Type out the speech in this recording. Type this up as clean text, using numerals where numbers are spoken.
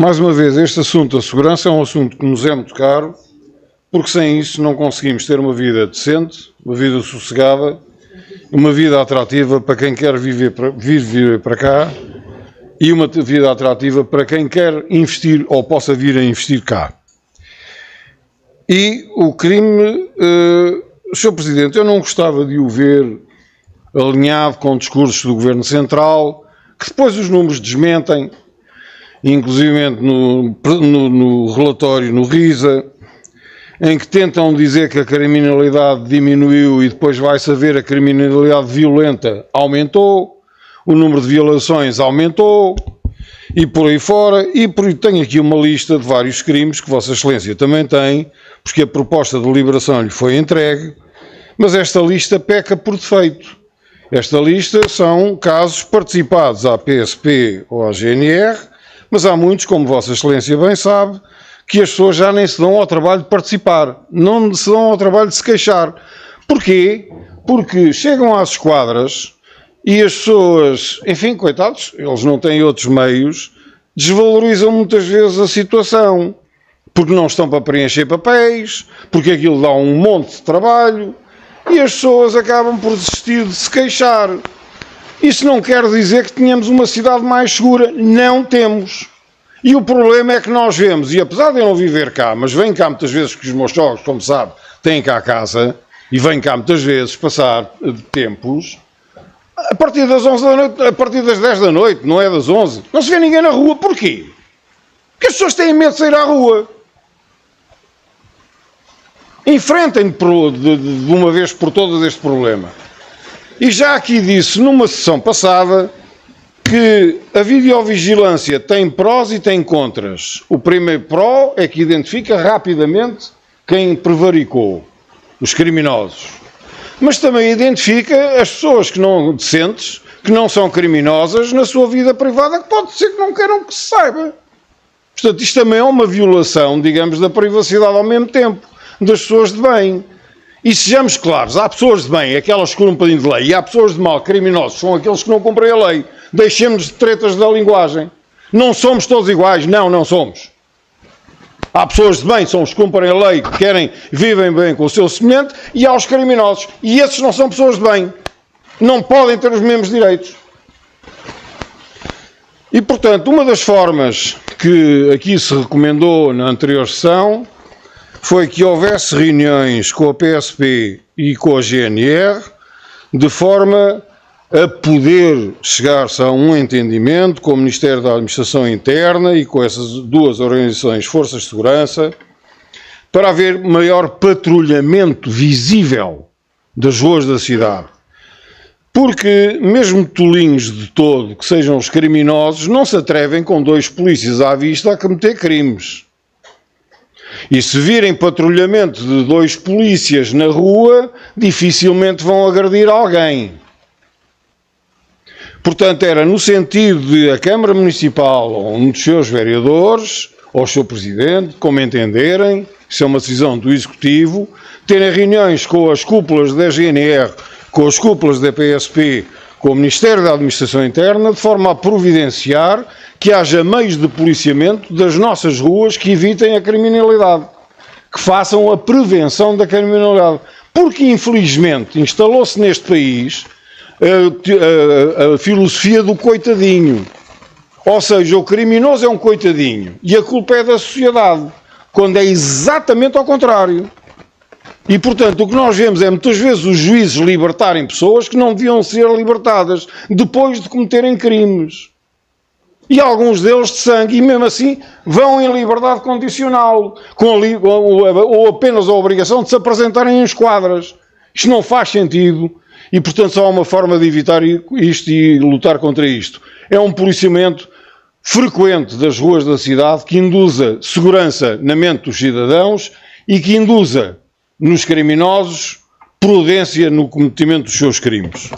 Mais uma vez, este assunto da segurança é um assunto que nos é muito caro, porque sem isso não conseguimos ter uma vida decente, uma vida sossegada, uma vida atrativa para quem quer vir viver para cá e uma vida atrativa para quem quer investir ou possa vir a investir cá. E o crime, Sr. Presidente, eu não gostava de o ver alinhado com discursos do Governo Central, que depois os números desmentem, inclusive no relatório no RISA, em que tentam dizer que a criminalidade diminuiu e depois vai-se a ver a criminalidade violenta aumentou, o número de violações aumentou, e por aí fora, e tenho aqui uma lista de vários crimes que Vossa Excelência também tem, porque a proposta de liberação lhe foi entregue, mas esta lista peca por defeito. Esta lista são casos participados à PSP ou à GNR, mas há muitos, como Vossa Excelência bem sabe, que as pessoas já nem se dão ao trabalho de participar, não se dão ao trabalho de se queixar. Porquê? Porque chegam às esquadras e as pessoas, enfim, coitados, eles não têm outros meios, desvalorizam muitas vezes a situação, porque não estão para preencher papéis, porque aquilo dá um monte de trabalho, e as pessoas acabam por desistir de se queixar. Isso não quer dizer que tenhamos uma cidade mais segura, não temos. E o problema é que nós vemos, e apesar de eu não viver cá, mas venho cá muitas vezes, porque os meus sogros, como sabe, têm cá a casa, e venho cá muitas vezes passar tempos, a partir das 11 da noite, a partir das 10 da noite, não é das 11, não se vê ninguém na rua. Porquê? Porque as pessoas têm medo de sair à rua. Enfrentem de uma vez por todas este problema. E já aqui disse, numa sessão passada, que a videovigilância tem prós e tem contras. O primeiro pró é que identifica rapidamente quem prevaricou, os criminosos. Mas também identifica as pessoas que não decentes, que não são criminosas na sua vida privada, que pode ser que não queiram que se saiba. Portanto, isto também é uma violação, digamos, da privacidade ao mesmo tempo, das pessoas de bem. E sejamos claros, há pessoas de bem, aquelas que cumprem de lei, e há pessoas de mal, criminosos, são aqueles que não cumprem a lei. Deixemos de tretas da linguagem. Não somos todos iguais, não somos. Há pessoas de bem, são os que cumprem a lei, que vivem bem com o seu semelhante, e há os criminosos. E esses não são pessoas de bem. Não podem ter os mesmos direitos. E, portanto, uma das formas que aqui se recomendou na anterior sessão foi que houvesse reuniões com a PSP e com a GNR, de forma a poder chegar-se a um entendimento com o Ministério da Administração Interna e com essas duas organizações, Forças de Segurança, para haver maior patrulhamento visível das ruas da cidade. Porque, mesmo tolinhos de todo, que sejam os criminosos, não se atrevem com 2 polícias à vista a cometer crimes. E se virem patrulhamento de 2 polícias na rua, dificilmente vão agredir alguém. Portanto, era no sentido de a Câmara Municipal, ou um dos seus vereadores, ou o seu Presidente, como entenderem, isso é uma decisão do Executivo, terem reuniões com as cúpulas da GNR, com as cúpulas da PSP, com o Ministério da Administração Interna, de forma a providenciar que haja meios de policiamento das nossas ruas que evitem a criminalidade, que façam a prevenção da criminalidade. Porque, infelizmente, instalou-se neste país a filosofia do coitadinho. Ou seja, o criminoso é um coitadinho e a culpa é da sociedade, quando é exatamente ao contrário. E, portanto, o que nós vemos é muitas vezes os juízes libertarem pessoas que não deviam ser libertadas depois de cometerem crimes. E alguns deles de sangue, e mesmo assim vão em liberdade condicional, ou apenas a obrigação de se apresentarem em esquadras. Isto não faz sentido. E, portanto, só há uma forma de evitar isto e lutar contra isto. É um policiamento frequente das ruas da cidade que induza segurança na mente dos cidadãos e que induza nos criminosos prudência no cometimento dos seus crimes.